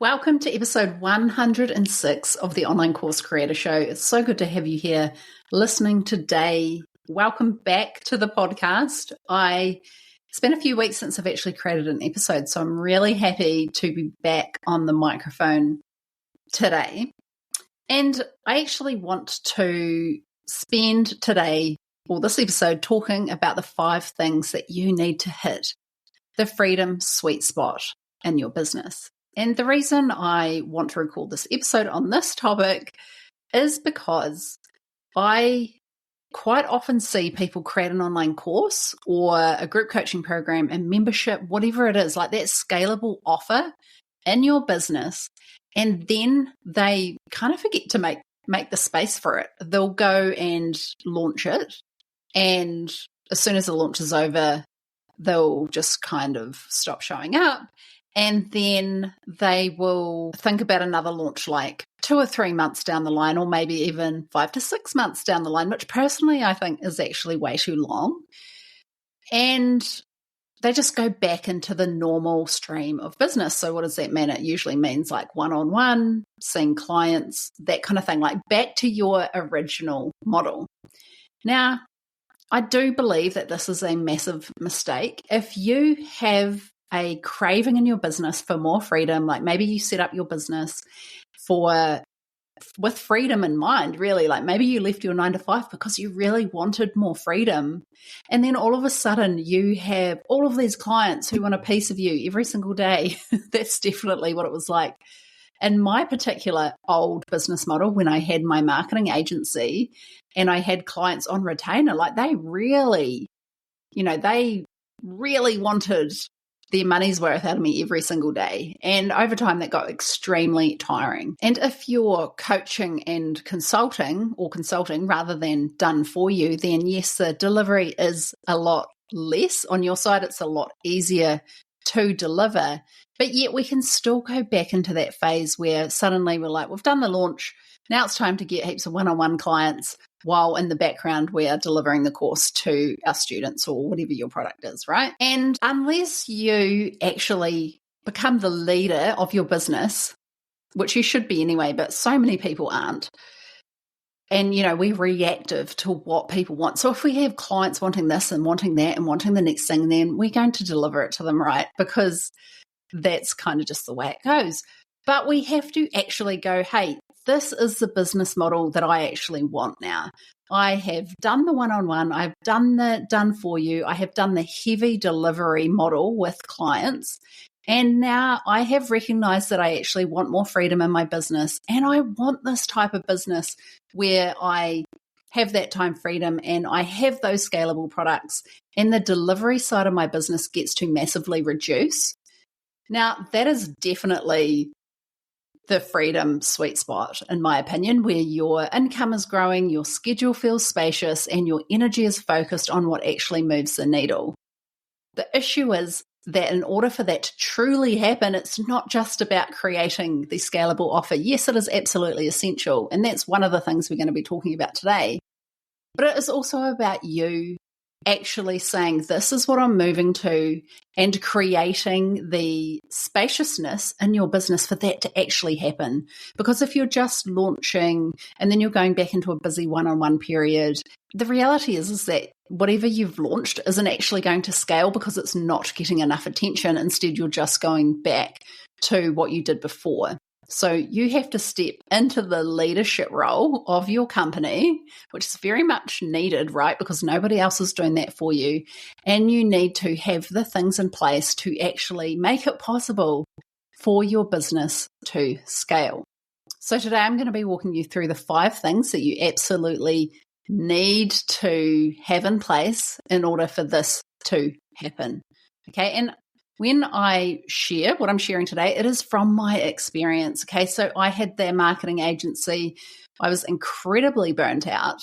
Welcome to episode 106 of the Online Course Creator Show. It's so good to have you here listening today. Welcome back to the podcast. It's been a few weeks since I've actually created an episode, so I'm really happy to be back on the microphone today. And I actually want to spend today, or this episode, talking about the 5 things that you need to hit the freedom sweet spot in your business. And the reason I want to record this episode on this topic is because I quite often see people create an online course or a group coaching program and membership, whatever it is, like that scalable offer in your business. And then they kind of forget to make the space for it. They'll go and launch it. And as soon as the launch is over, they'll just kind of stop showing up. And then they will think about another launch like 2 or 3 months down the line, or maybe even 5 to 6 months down the line, which personally I think is actually way too long. And they just go back into the normal stream of business. So what does that mean? It usually means like one-on-one, seeing clients, that kind of thing, like back to your original model. Now, I do believe that this is a massive mistake. If you have a craving in your business for more freedom, like maybe you set up your business with freedom in mind, really, like maybe you left your 9 to 5 because you really wanted more freedom. And then all of a sudden you have all of these clients who want a piece of you every single day. That's definitely what it was like. In my particular old business model, when I had my marketing agency and I had clients on retainer, like they really wanted their money's worth out of me every single day. And over time, that got extremely tiring. And if you're coaching and consulting, or consulting rather than done for you, then yes, the delivery is a lot less on your side. It's a lot easier to deliver. But yet we can still go back into that phase where suddenly we're like, we've done the launch. Now it's time to get heaps of one-on-one clients, while in the background we are delivering the course to our students or whatever your product is, right? And unless you actually become the leader of your business, which you should be anyway, but so many people aren't, and we're reactive to what people want. So if we have clients wanting this and wanting that and wanting the next thing, then we're going to deliver it to them, right? Because that's kind of just the way it goes. But we have to actually go, hey, this is the business model that I actually want now. I have done the one-on-one, I've done the done for you, I have done the heavy delivery model with clients, and now I have recognized that I actually want more freedom in my business, and I want this type of business where I have that time freedom and I have those scalable products, and the delivery side of my business gets to massively reduce. Now, that is definitely the freedom sweet spot, in my opinion, where your income is growing, your schedule feels spacious, and your energy is focused on what actually moves the needle. The issue is that in order for that to truly happen, it's not just about creating the scalable offer. Yes, it is absolutely essential, and that's one of the things we're going to be talking about today. But it is also about you actually saying, this is what I'm moving to, and creating the spaciousness in your business for that to actually happen. Because if you're just launching and then you're going back into a busy one-on-one period, the reality is that whatever you've launched isn't actually going to scale because it's not getting enough attention. Instead, you're just going back to what you did before. So you have to step into the leadership role of your company, which is very much needed, right? Because nobody else is doing that for you. And you need to have the things in place to actually make it possible for your business to scale. So today I'm going to be walking you through the 5 things that you absolutely need to have in place in order for this to happen. Okay. And when I share what I'm sharing today, it is from my experience. Okay. So I had their marketing agency. I was incredibly burnt out,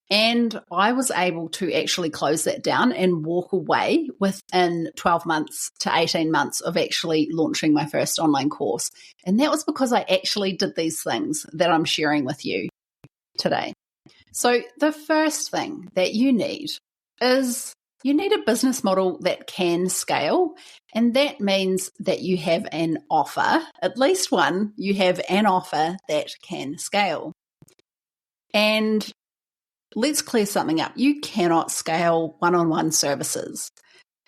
and I was able to actually close that down and walk away within 12 months to 18 months of actually launching my first online course. And that was because I actually did these things that I'm sharing with you today. So the first thing that you need is You need a business model that can scale, and that means that you have an offer, at least one, you have an offer that can scale. And let's clear something up. You cannot scale one-on-one services.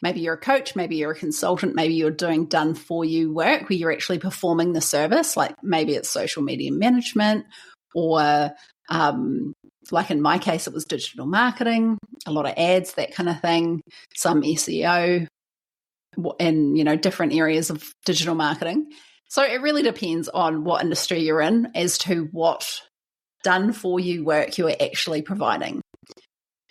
Maybe you're a coach, maybe you're a consultant, maybe you're doing done-for-you work where you're actually performing the service, like maybe it's social media management or like in my case, it was digital marketing, a lot of ads, that kind of thing, some SEO and, different areas of digital marketing. So it really depends on what industry you're in as to what done-for-you work you're actually providing.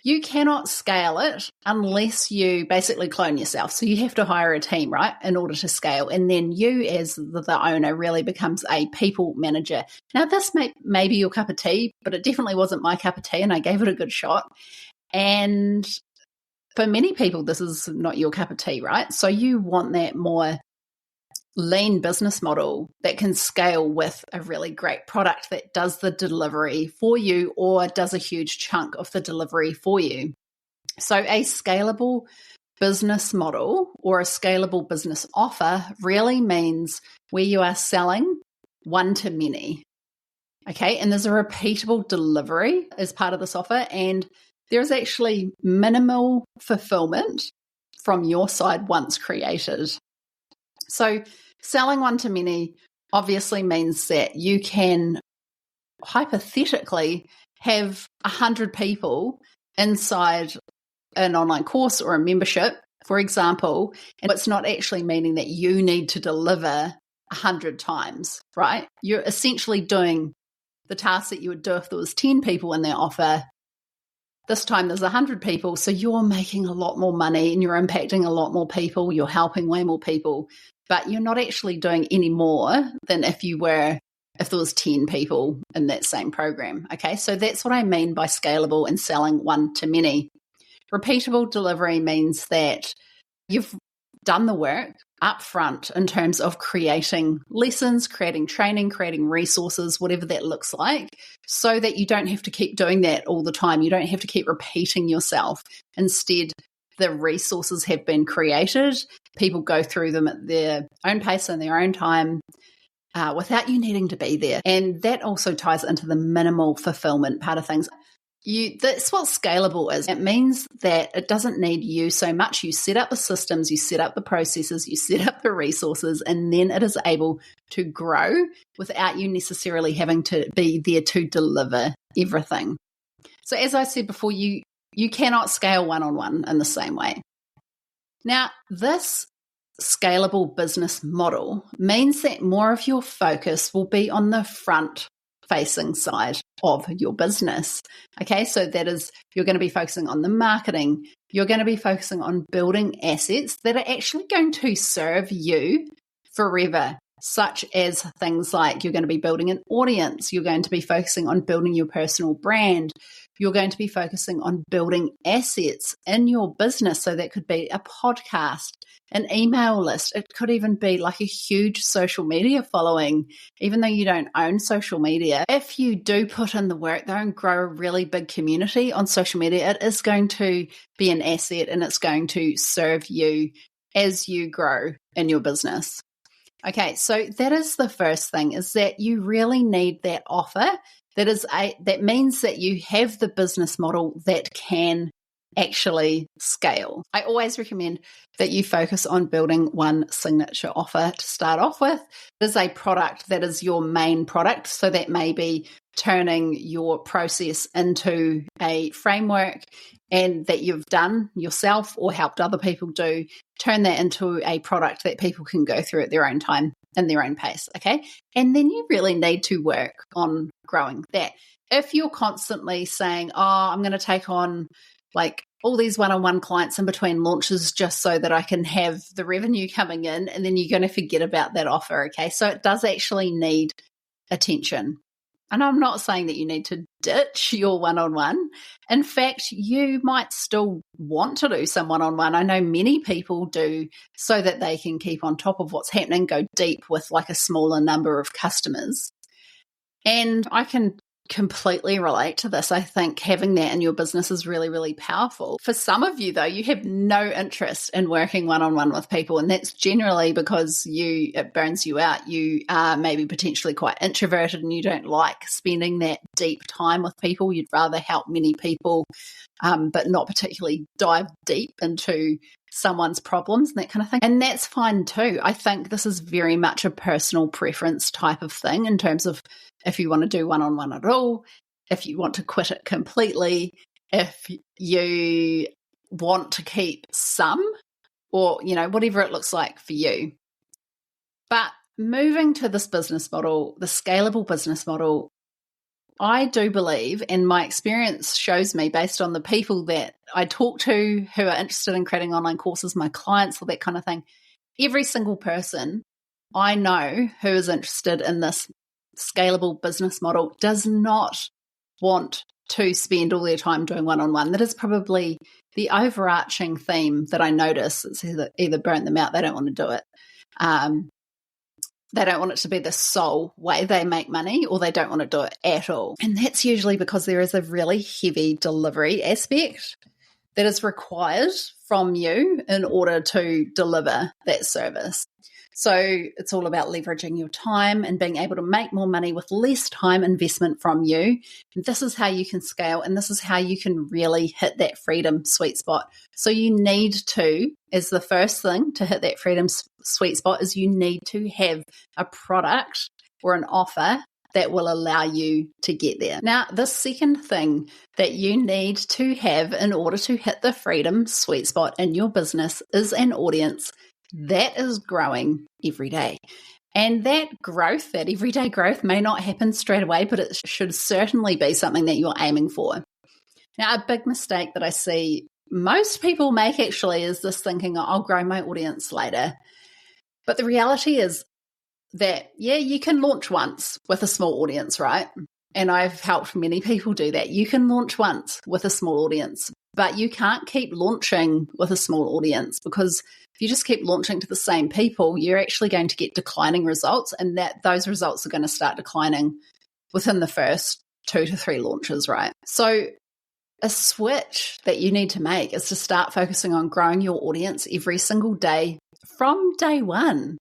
You cannot scale it unless you basically clone yourself. So you have to hire a team, right, in order to scale. And then you as the owner really becomes a people manager. Now, this may be your cup of tea, but it definitely wasn't my cup of tea, and I gave it a good shot. And for many people, this is not your cup of tea, right? So you want that more lean business model that can scale with a really great product that does the delivery for you or does a huge chunk of the delivery for you. So a scalable business model or a scalable business offer really means where you are selling one to many. Okay, and there's a repeatable delivery as part of this offer, and there's actually minimal fulfillment from your side once created. So selling one to many obviously means that you can hypothetically have 100 people inside an online course or a membership, for example, and it's not actually meaning that you need to deliver 100 times, right? You're essentially doing the task that you would do if there was 10 people in their offer. This time there's 100 people, so you're making a lot more money and you're impacting a lot more people, you're helping way more people, but you're not actually doing any more than if there was 10 people in that same program. Okay, so that's what I mean by scalable and selling one to many. Repeatable delivery means that you've done the work up front in terms of creating lessons, creating training, creating resources, whatever that looks like, so that you don't have to keep doing that all the time. You don't have to keep repeating yourself. Instead, the resources have been created. People go through them at their own pace and their own time without you needing to be there. And that also ties into the minimal fulfillment part of things. That's what scalable is. It means that it doesn't need you so much. You set up the systems, you set up the processes, you set up the resources, and then it is able to grow without you necessarily having to be there to deliver everything. So as I said before, you cannot scale one-on-one in the same way. Now, this scalable business model means that more of your focus will be on the front-facing side of your business. Okay, so that is, you're going to be focusing on the marketing. You're going to be focusing on building assets that are actually going to serve you forever, such as things like you're going to be building an audience. You're going to be focusing on building your personal brand. You're going to be focusing on building assets in your business. So that could be a podcast, an email list. It could even be like a huge social media following, even though you don't own social media. If you do put in the work though and grow a really big community on social media, it is going to be an asset and it's going to serve you as you grow in your business. Okay, so that is the first thing, is that you really need that offer that means that you have the business model that can actually scale. I always recommend that you focus on building one signature offer to start off with. It is a product that is your main product, so that may be turning your process into a framework and that you've done yourself or helped other people do, turn that into a product that people can go through at their own time and their own pace, okay? And then you really need to work on growing that. If you're constantly saying, I'm going to take on like all these one-on-one clients in between launches just so that I can have the revenue coming in, and then you're going to forget about that offer, okay? So it does actually need attention. And I'm not saying that you need to ditch your one-on-one. In fact, you might still want to do some one-on-one. I know many people do, so that they can keep on top of what's happening, go deep with like a smaller number of customers. And I can completely relate to this. I think having that in your business is really, really powerful. For some of you, though, you have no interest in working one-on-one with people, and that's generally because it burns you out. You are maybe potentially quite introverted and you don't like spending that deep time with people. You'd rather help many people, but not particularly dive deep into someone's problems and that kind of thing. And that's fine too. I think this is very much a personal preference type of thing in terms of if you want to do one-on-one at all, if you want to quit it completely, if you want to keep some, or, whatever it looks like for you. But moving to this business model, the scalable business model, I do believe, and my experience shows me based on the people that I talk to who are interested in creating online courses, my clients, all that kind of thing, every single person I know who is interested in this scalable business model does not want to spend all their time doing one-on-one. That is probably the overarching theme that I notice. It's either burn them out, they don't want to do it. They don't want it to be the sole way they make money, or they don't want to do it at all. And that's usually because there is a really heavy delivery aspect that is required from you in order to deliver that service. So it's all about leveraging your time and being able to make more money with less time investment from you. And this is how you can scale, and this is how you can really hit that freedom sweet spot. So you need to, as the first thing to hit that freedom sweet spot, is you need to have a product or an offer that will allow you to get there. Now, the second thing that you need to have in order to hit the freedom sweet spot in your business is an audience that is growing every day. And that growth, that everyday growth, may not happen straight away, but it should certainly be something that you're aiming for. Now, a big mistake that I see most people make actually is this thinking, I'll grow my audience later. But the reality is that, you can launch once with a small audience, right? And I've helped many people do that. You can launch once with a small audience, but you can't keep launching with a small audience, because if you just keep launching to the same people, you're actually going to get declining results, and that those results are going to start declining within the first 2 to 3 launches, right? So a switch that you need to make is to start focusing on growing your audience every single day from day one,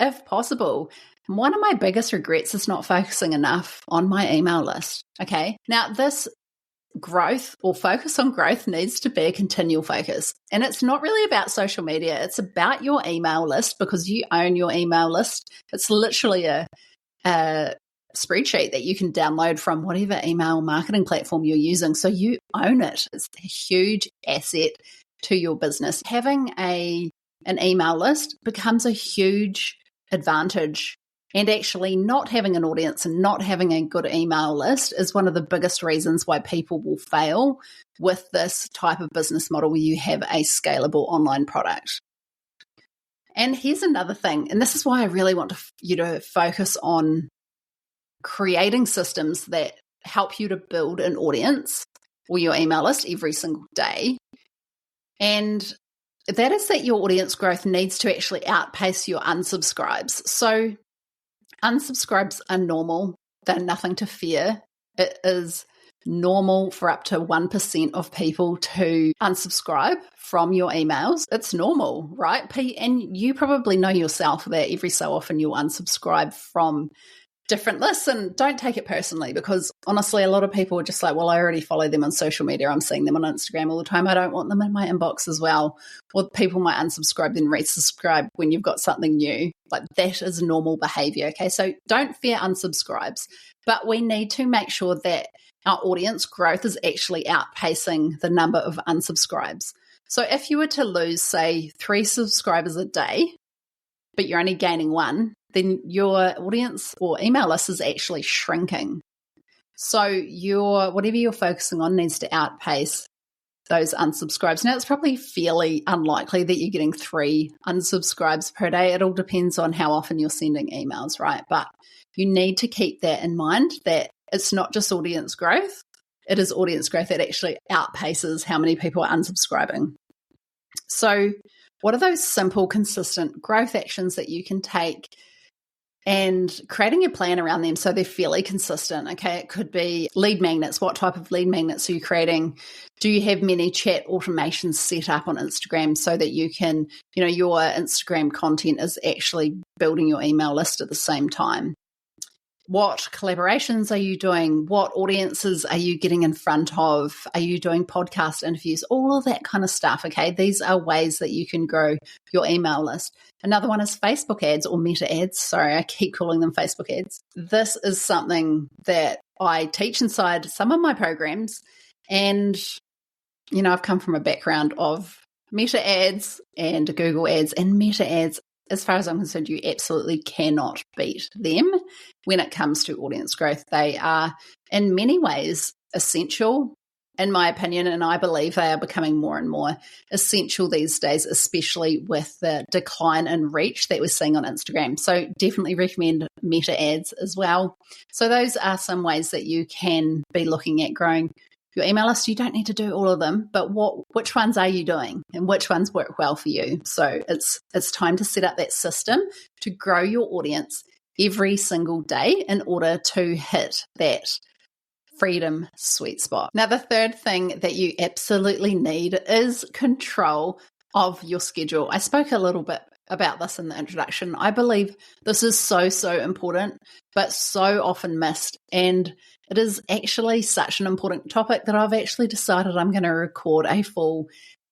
if possible. And one of my biggest regrets is not focusing enough on my email list. Okay. Now, this growth or focus on growth needs to be a continual focus. And it's not really about social media. It's about your email list, because you own your email list. It's literally a spreadsheet that you can download from whatever email marketing platform you're using. So you own it. It's a huge asset to your business. Having an email list becomes a huge advantage. And actually not having an audience and not having a good email list is one of the biggest reasons why people will fail with this type of business model where you have a scalable online product. And here's another thing, and this is why I really want you to focus on creating systems that help you to build an audience or your email list every single day. And that is that your audience growth needs to actually outpace your unsubscribes. So unsubscribes are normal. They're nothing to fear. It is normal for up to 1% of people to unsubscribe from your emails. It's normal, right? And you probably know yourself that every so often you'll unsubscribe from different lists, and don't take it personally, because honestly, a lot of people are just like, well, I already follow them on social media. I'm seeing them on Instagram all the time. I don't want them in my inbox as well. Or people might unsubscribe, then resubscribe when you've got something new. Like, that is normal behavior. Okay. So don't fear unsubscribes, but we need to make sure that our audience growth is actually outpacing the number of unsubscribes. So if you were to lose, say, 3 subscribers a day, but you're only gaining 1, then your audience or email list is actually shrinking. So whatever you're focusing on needs to outpace those unsubscribes. Now, it's probably fairly unlikely that you're getting 3 unsubscribes per day. It all depends on how often you're sending emails, right? But you need to keep that in mind, that it's not just audience growth. It is audience growth that actually outpaces how many people are unsubscribing. So what are those simple, consistent growth actions that you can take and creating a plan around them so they're fairly consistent. Okay, it could be lead magnets. What type of lead magnets are you creating? Do you have many chat automations set up on Instagram so that you can, your Instagram content is actually building your email list at the same time? What collaborations are you doing? What audiences are you getting in front of? Are you doing podcast interviews? All of that kind of stuff, okay? These are ways that you can grow your email list. Another one is Facebook ads or meta ads. Sorry, I keep calling them Facebook ads. This is something that I teach inside some of my programs. And, I've come from a background of meta ads and Google ads, and meta ads, as far as I'm concerned, you absolutely cannot beat them when it comes to audience growth. They are in many ways essential, in my opinion, and I believe they are becoming more and more essential these days, especially with the decline in reach that we're seeing on Instagram. So definitely recommend meta ads as well. So those are some ways that you can be looking at growing your email list. You don't need to do all of them, but which ones are you doing and which ones work well for you? So it's time to set up that system to grow your audience every single day in order to hit that freedom sweet spot. Now, the third thing that you absolutely need is control of your schedule. I spoke a little bit about this in the introduction. I believe this is so important, but so often missed. And it is actually such an important topic that I've actually decided I'm going to record a full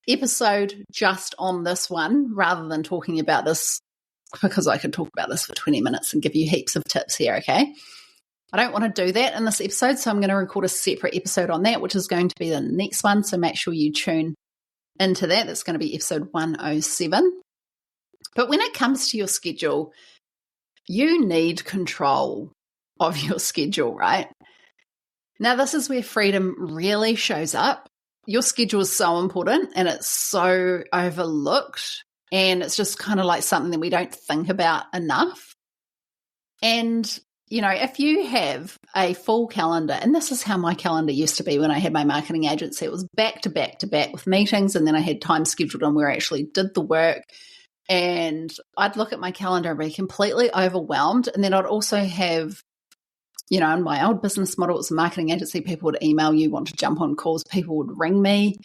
episode just on this one rather than talking about this, because I could talk about this for 20 minutes and give you heaps of tips here, okay? I don't want to do that in this episode, so I'm going to record a separate episode on that, which is going to be the next one. So make sure you tune into that. That's going to be episode 107. But when it comes to your schedule, you need control of your schedule, right? Now, this is where freedom really shows up. Your schedule is so important and it's so overlooked, and it's just kind of like something that we don't think about enough. And, if you have a full calendar, and this is how my calendar used to be when I had my marketing agency, it was back to back to back with meetings, and then I had time scheduled on where I actually did the work. And I'd look at my calendar and be completely overwhelmed. And then I'd also have, in my old business model, it was a marketing agency. People would email you, want to jump on calls. People would ring me,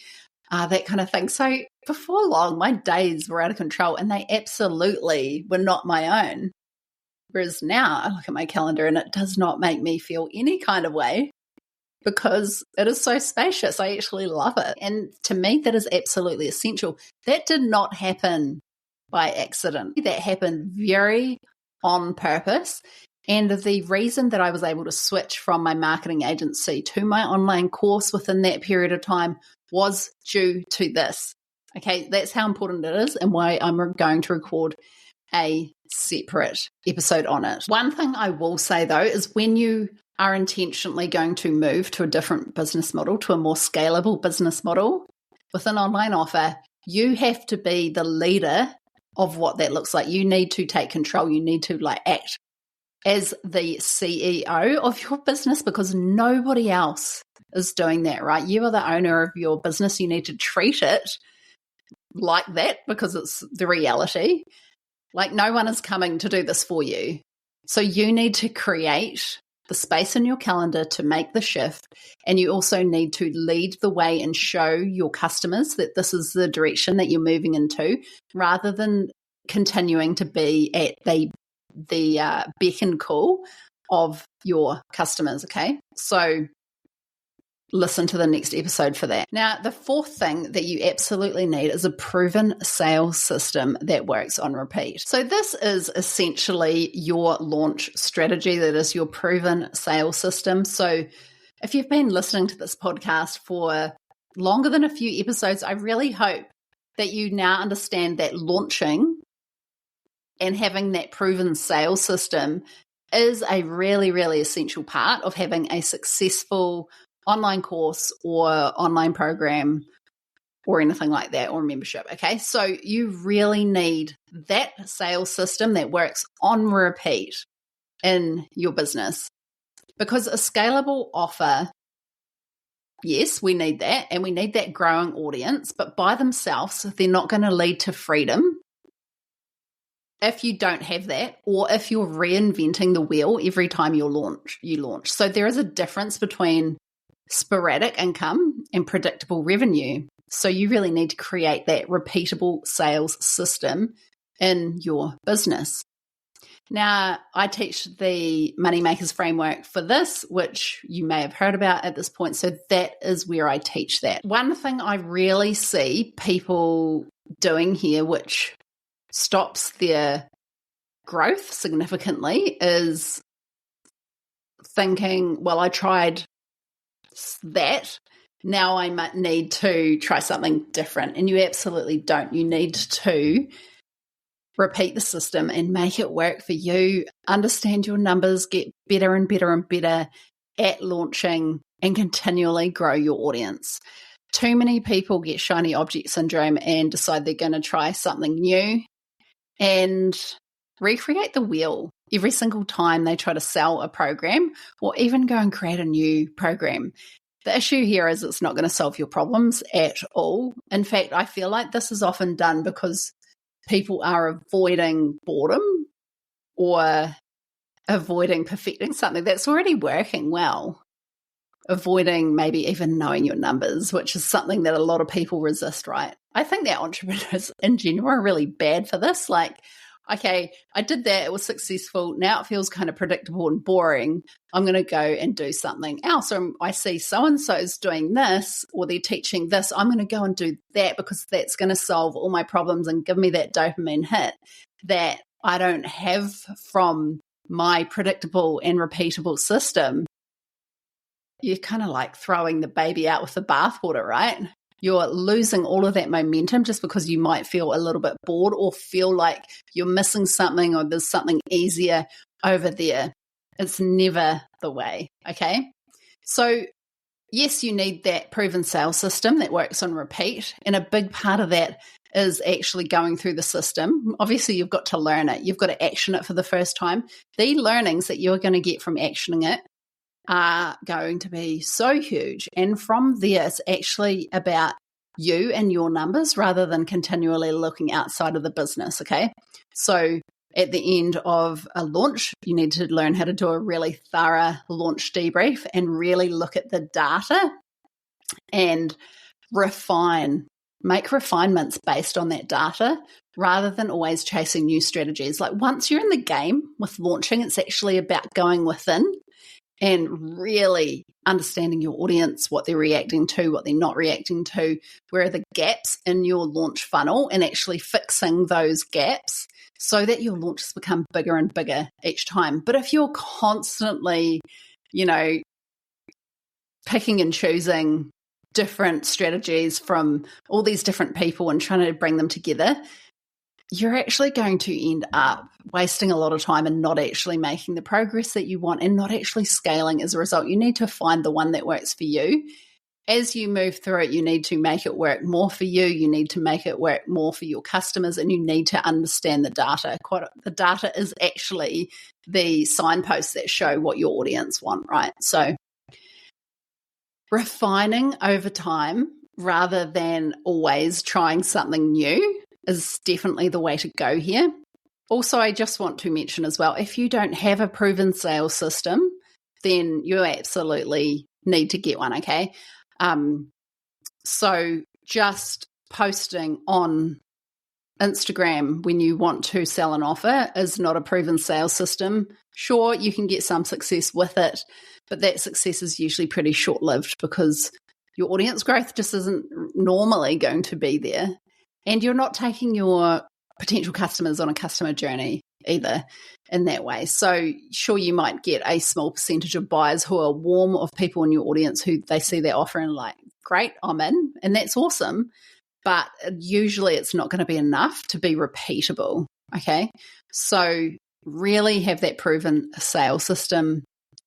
that kind of thing. So before long, my days were out of control, and they absolutely were not my own. Whereas now I look at my calendar and it does not make me feel any kind of way because it is so spacious. I actually love it. And to me, that is absolutely essential. That did not happen by accident. That happened very on purpose. And the reason that I was able to switch from my marketing agency to my online course within that period of time was due to this. Okay, that's how important it is and why I'm going to record a separate episode on it. One thing I will say though is when you are intentionally going to move to a different business model, to a more scalable business model with an online offer, you have to be the leader of what that looks like. You need to take control. You need to act as the CEO of your business because nobody else is doing that, right? You are the owner of your business. You need to treat it like that because it's the reality. No one is coming to do this for you. So you need to create the space in your calendar to make the shift. And you also need to lead the way and show your customers that this is the direction that you're moving into rather than continuing to be at the beck and call of your customers, okay? So listen to the next episode for that. Now, the fourth thing that you absolutely need is a proven sales system that works on repeat. So this is essentially your launch strategy. That is your proven sales system. So if you've been listening to this podcast for longer than a few episodes, I really hope that you now understand that launching and having that proven sales system is a really, really essential part of having a successful online course or online program or anything like that, or membership. Okay. So you really need that sales system that works on repeat in your business because a scalable offer, yes, we need that and we need that growing audience, but by themselves, they're not going to lead to freedom. if you don't have that, or if you're reinventing the wheel every time you launch. So there is a difference between sporadic income and predictable revenue. So you really need to create that repeatable sales system in your business. Now, I teach the Moneymakers framework for this, which you may have heard about at this point. So that is where I teach that. One thing I really see people doing here, which stops their growth significantly, is thinking, well, I tried that. Now I might need to try something different. And you absolutely don't. You need to repeat the system and make it work for you. Understand your numbers, get better and better and better at launching, and continually grow your audience. Too many people get shiny object syndrome and decide they're going to try something new and recreate the wheel every single time they try to sell a program or even go and create a new program. The issue here is it's not going to solve your problems at all. In fact, I feel like this is often done because people are avoiding boredom or avoiding perfecting something that's already working well, avoiding maybe even knowing your numbers, which is something that a lot of people resist, right? I think that entrepreneurs in general are really bad for this. Like, okay, I did that, it was successful, now it feels kind of predictable and boring. I'm going to go and do something else. Or I see so-and-so's doing this, or they're teaching this, I'm going to go and do that because that's going to solve all my problems and give me that dopamine hit that I don't have from my predictable and repeatable system. You're kind of like throwing the baby out with the bathwater, right? You're losing all of that momentum just because you might feel a little bit bored or feel like you're missing something or there's something easier over there. It's never the way, okay? So yes, you need that proven sales system that works on repeat. And a big part of that is actually going through the system. Obviously, you've got to learn it. You've got to action it for the first time. The learnings that you're going to get from actioning it are going to be so huge. And from there, it's actually about you and your numbers rather than continually looking outside of the business, okay? So at the end of a launch, you need to learn how to do a really thorough launch debrief and really look at the data and make refinements based on that data rather than always chasing new strategies. Like once you're in the game with launching, it's actually about going within and really understanding your audience, what they're reacting to, what they're not reacting to, where are the gaps in your launch funnel, and actually fixing those gaps so that your launches become bigger and bigger each time. But if you're constantly, picking and choosing different strategies from all these different people and trying to bring them together, you're actually going to end up wasting a lot of time and not actually making the progress that you want and not actually scaling as a result. You need to find the one that works for you. As you move through it, you need to make it work more for you. You need to make it work more for your customers, and you need to understand the data. The data is actually the signposts that show what your audience want, right? So refining over time rather than always trying something new is definitely the way to go here. Also, I just want to mention as well, if you don't have a proven sales system, then you absolutely need to get one, okay? So just posting on Instagram when you want to sell an offer is not a proven sales system. Sure, you can get some success with it, but that success is usually pretty short-lived because your audience growth just isn't normally going to be there. And you're not taking your potential customers on a customer journey either in that way. So sure, you might get a small percentage of buyers who are warm of people in your audience who they see their offer and like, great, I'm in, and that's awesome. But usually it's not going to be enough to be repeatable, okay? So really have that proven sales system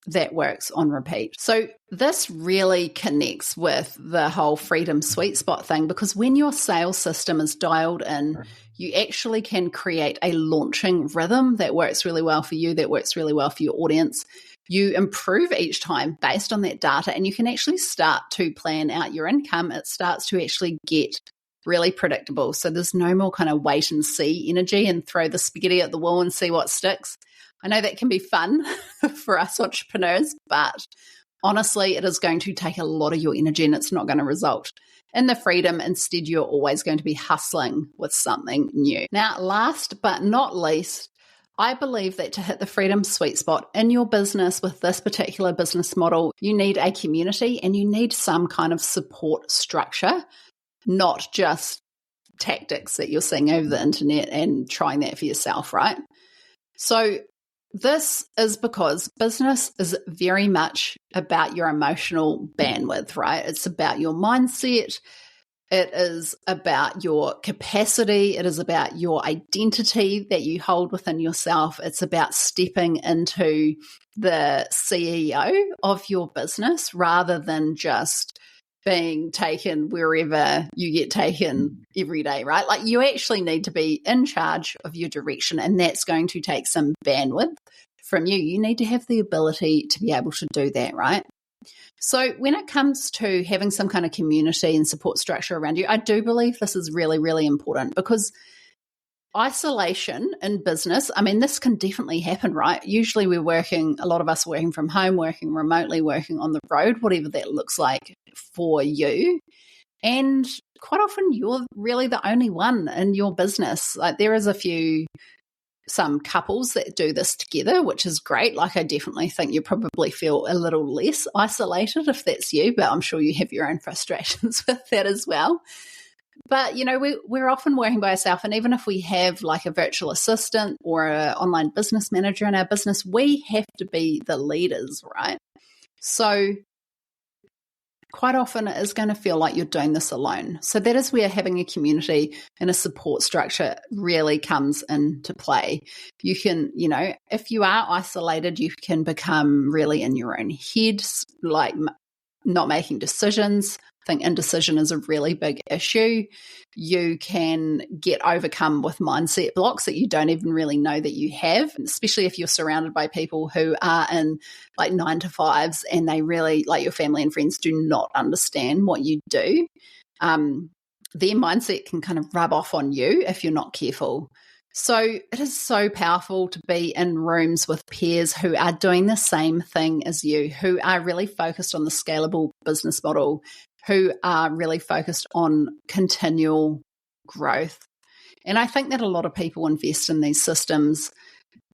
that works on repeat. So this really connects with the whole freedom sweet spot thing, because when your sales system is dialed in, you actually can create a launching rhythm that works really well for you, that works really well for your audience. You improve each time based on that data, and you can actually start to plan out your income. It starts to actually get really predictable. So there's no more kind of wait and see energy and throw the spaghetti at the wall and see what sticks. I know that can be fun for us entrepreneurs, but honestly, it is going to take a lot of your energy and it's not going to result in the freedom. Instead, you're always going to be hustling with something new. Now, last but not least, I believe that to hit the freedom sweet spot in your business with this particular business model, you need a community and you need some kind of support structure, not just tactics that you're seeing over the internet and trying that for yourself, right? So this is because business is very much about your emotional bandwidth, right? It's about your mindset. It is about your capacity. It is about your identity that you hold within yourself. It's about stepping into the CEO of your business rather than just being taken wherever you get taken every day, right? Like you actually need to be in charge of your direction, and that's going to take some bandwidth from you. You need to have the ability to be able to do that, right? So when it comes to having some kind of community and support structure around you, I do believe this is really, really important because isolation in business, I mean, this can definitely happen, right? Usually a lot of us working from home, working remotely, working on the road, whatever that looks like for you. And quite often you're really the only one in your business. Like there is some couples that do this together, which is great. Like I definitely think you probably feel a little less isolated if that's you, but I'm sure you have your own frustrations with that as well. But, we're often working by ourselves. And even if we have like a virtual assistant or an online business manager in our business, we have to be the leaders, right? So quite often it is going to feel like you're doing this alone. So that is where having a community and a support structure really comes into play. You can, if you are isolated, you can become really in your own head, like not making decisions. I think indecision is a really big issue. You can get overcome with mindset blocks that you don't even really know that you have, especially if you're surrounded by people who are in like 9-to-5s and they really, like your family and friends, do not understand what you do. Their mindset can kind of rub off on you if you're not careful. So it is so powerful to be in rooms with peers who are doing the same thing as you, who are really focused on the scalable business model, who are really focused on continual growth. And I think that a lot of people invest in these systems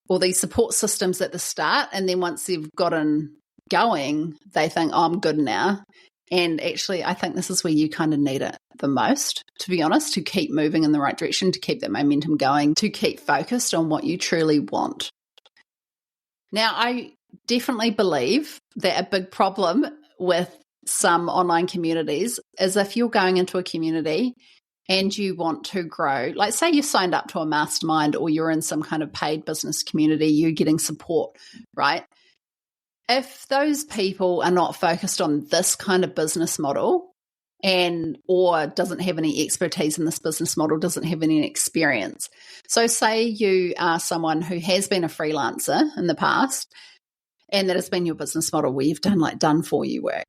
or these support systems at the start, and then once they've gotten going, they think, oh, I'm good now. And actually, I think this is where you kind of need it the most, to be honest, to keep moving in the right direction, to keep that momentum going, to keep focused on what you truly want. Now, I definitely believe that a big problem with some online communities is if you're going into a community and you want to grow, like say you signed up to a mastermind or you're in some kind of paid business community, you're getting support, right? If those people are not focused on this kind of business model or doesn't have any expertise in this business model, doesn't have any experience. So say you are someone who has been a freelancer in the past and that has been your business model where you've done for you work.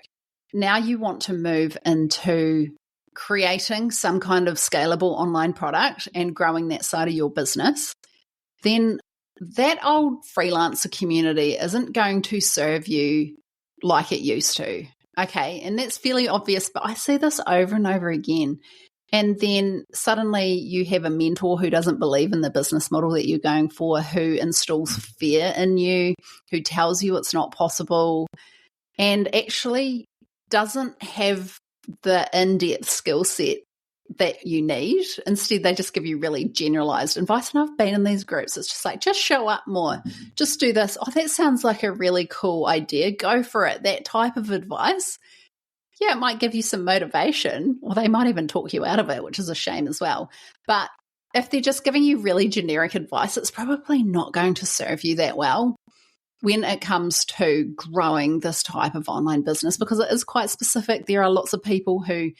Now you want to move into creating some kind of scalable online product and growing that side of your business, then that old freelancer community isn't going to serve you like it used to. Okay, and that's fairly obvious, but I see this over and over again. And then suddenly you have a mentor who doesn't believe in the business model that you're going for, who installs fear in you, who tells you it's not possible, and actually doesn't have the in-depth skill set that you need. Instead, they just give you really generalized advice. And I've been in these groups. It's just like, just show up more. Just do this. Oh, that sounds like a really cool idea. Go for it. That type of advice. Yeah, it might give you some motivation, or they might even talk you out of it, which is a shame as well. But if they're just giving you really generic advice, it's probably not going to serve you that well when it comes to growing this type of online business, because it is quite specific. There are lots of people who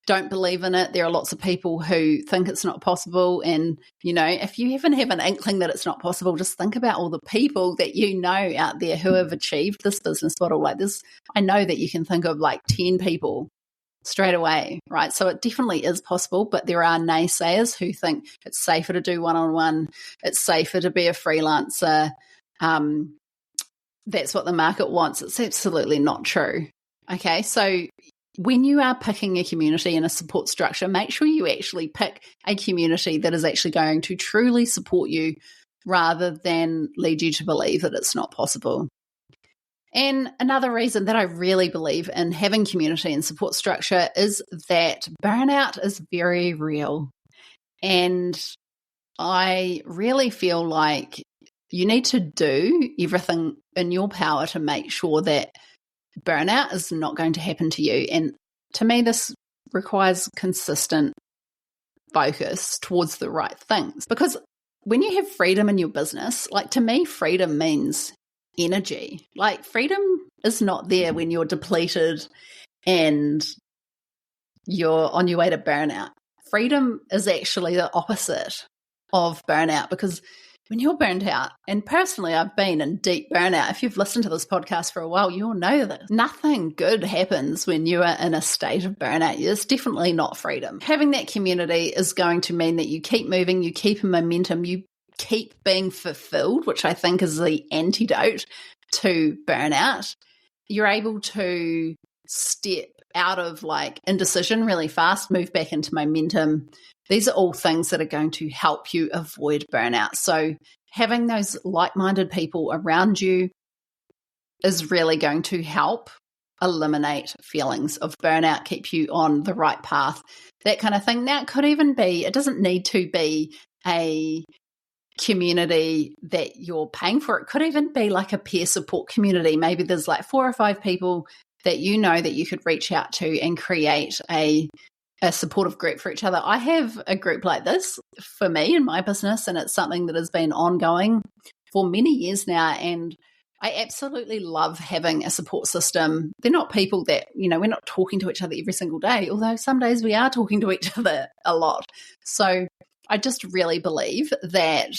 don't believe in it. There are lots of people who think it's not possible. And, if you even have an inkling that it's not possible, just think about all the people that you know out there who have achieved this business model like this. I know that you can think of like 10 people straight away, right? So it definitely is possible, but there are naysayers who think it's safer to do one-on-one, it's safer to be a freelancer. That's what the market wants. It's absolutely not true. Okay, so when you are picking a community and a support structure, make sure you actually pick a community that is actually going to truly support you rather than lead you to believe that it's not possible. And another reason that I really believe in having community and support structure is that burnout is very real. And I really feel like you need to do everything in your power to make sure that burnout is not going to happen to you. And to me, this requires consistent focus towards the right things. Because when you have freedom in your business, like to me, freedom means energy. Like freedom is not there when you're depleted and you're on your way to burnout. Freedom is actually the opposite of burnout, because when you're burnt out, and personally I've been in deep burnout, if you've listened to this podcast for a while, you'll know that nothing good happens when you are in a state of burnout. It's definitely not freedom. Having that community is going to mean that you keep moving, you keep in momentum, you keep being fulfilled, which I think is the antidote to burnout. You're able to step out of like indecision really fast, move back into momentum. These are all things that are going to help you avoid burnout. So having those like-minded people around you is really going to help eliminate feelings of burnout, keep you on the right path, that kind of thing. Now, it could even be, it doesn't need to be a community that you're paying for. It could even be like a peer support community. Maybe there's like 4 or 5 people that you know that you could reach out to and create a supportive group for each other. I have a group like this for me in my business, and it's something that has been ongoing for many years now. And I absolutely love having a support system. They're not people that, we're not talking to each other every single day, although some days we are talking to each other a lot. So I just really believe that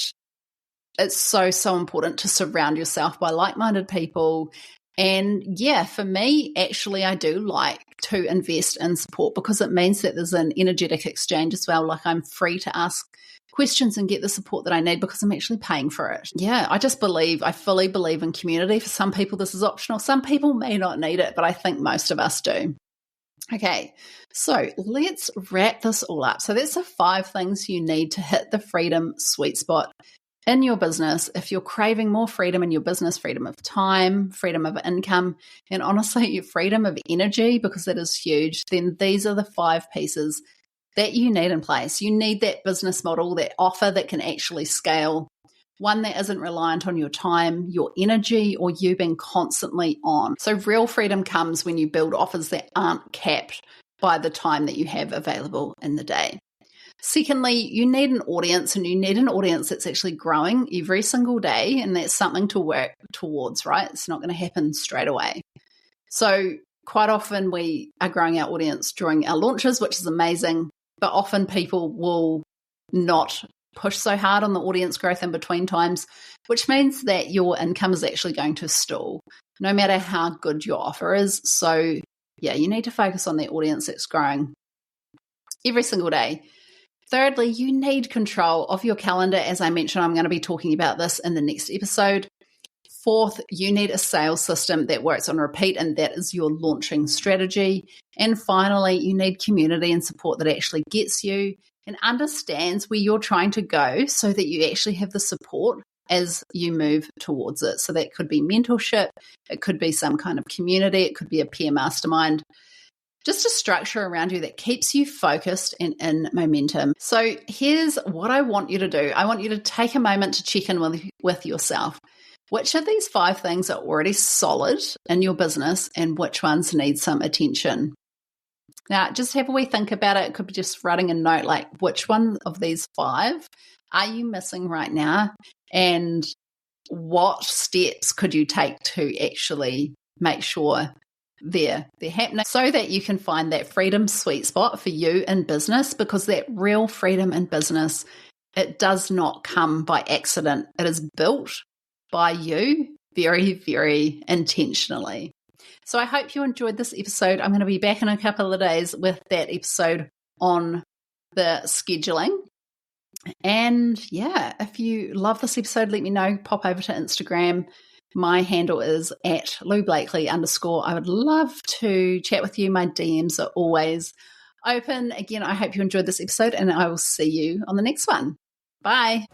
it's so, so important to surround yourself by like-minded people. And yeah, for me, actually, I do like to invest in support because it means that there's an energetic exchange as well. Like I'm free to ask questions and get the support that I need because I'm actually paying for it. Yeah, I fully believe in community. For some people, this is optional. Some people may not need it, but I think most of us do. Okay, so let's wrap this all up. So that's the 5 things you need to hit the freedom sweet spot in your business. If you're craving more freedom in your business, freedom of time, freedom of income, and honestly, your freedom of energy, because that is huge, then these are the 5 pieces that you need in place. You need that business model, that offer that can actually scale, one that isn't reliant on your time, your energy, or you being constantly on. So real freedom comes when you build offers that aren't capped by the time that you have available in the day. Secondly, you need an audience, and you need an audience that's actually growing every single day, and that's something to work towards, right? It's not going to happen straight away. So quite often we are growing our audience during our launches, which is amazing, but often people will not push so hard on the audience growth in between times, which means that your income is actually going to stall, no matter how good your offer is. So yeah, you need to focus on the audience that's growing every single day. Thirdly, you need control of your calendar. As I mentioned, I'm going to be talking about this in the next episode. Fourth, you need a sales system that works on repeat, and that is your launching strategy. And finally, you need community and support that actually gets you and understands where you're trying to go so that you actually have the support as you move towards it. So that could be mentorship, it could be some kind of community, it could be a peer mastermind. Just a structure around you that keeps you focused and in momentum. So here's what I want you to do. I want you to take a moment to check in with yourself. Which of these 5 things are already solid in your business and which ones need some attention? Now, just have a wee think about it. It could be just writing a note like, which one of these 5 are you missing right now? And what steps could you take to actually make sure they're happening so that you can find that freedom sweet spot for you in business? Because that real freedom in business, it does not come by accident. It is built by you very, very intentionally. So I hope you enjoyed this episode. I'm going to be back in a couple of days with that episode on the scheduling. And yeah, if you love this episode, let me know. Pop over to Instagram. My handle is @LouBlakely_. I would love to chat with you. My DMs are always open. Again, I hope you enjoyed this episode, and I will see you on the next one. Bye.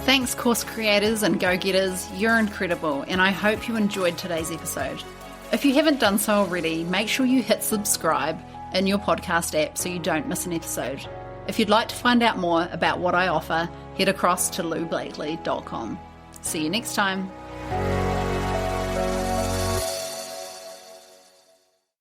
Thanks, course creators and go-getters. You're incredible, and I hope you enjoyed today's episode. If you haven't done so already, make sure you hit subscribe in your podcast app so you don't miss an episode. If you'd like to find out more about what I offer, head across to loublakely.com. See you next time.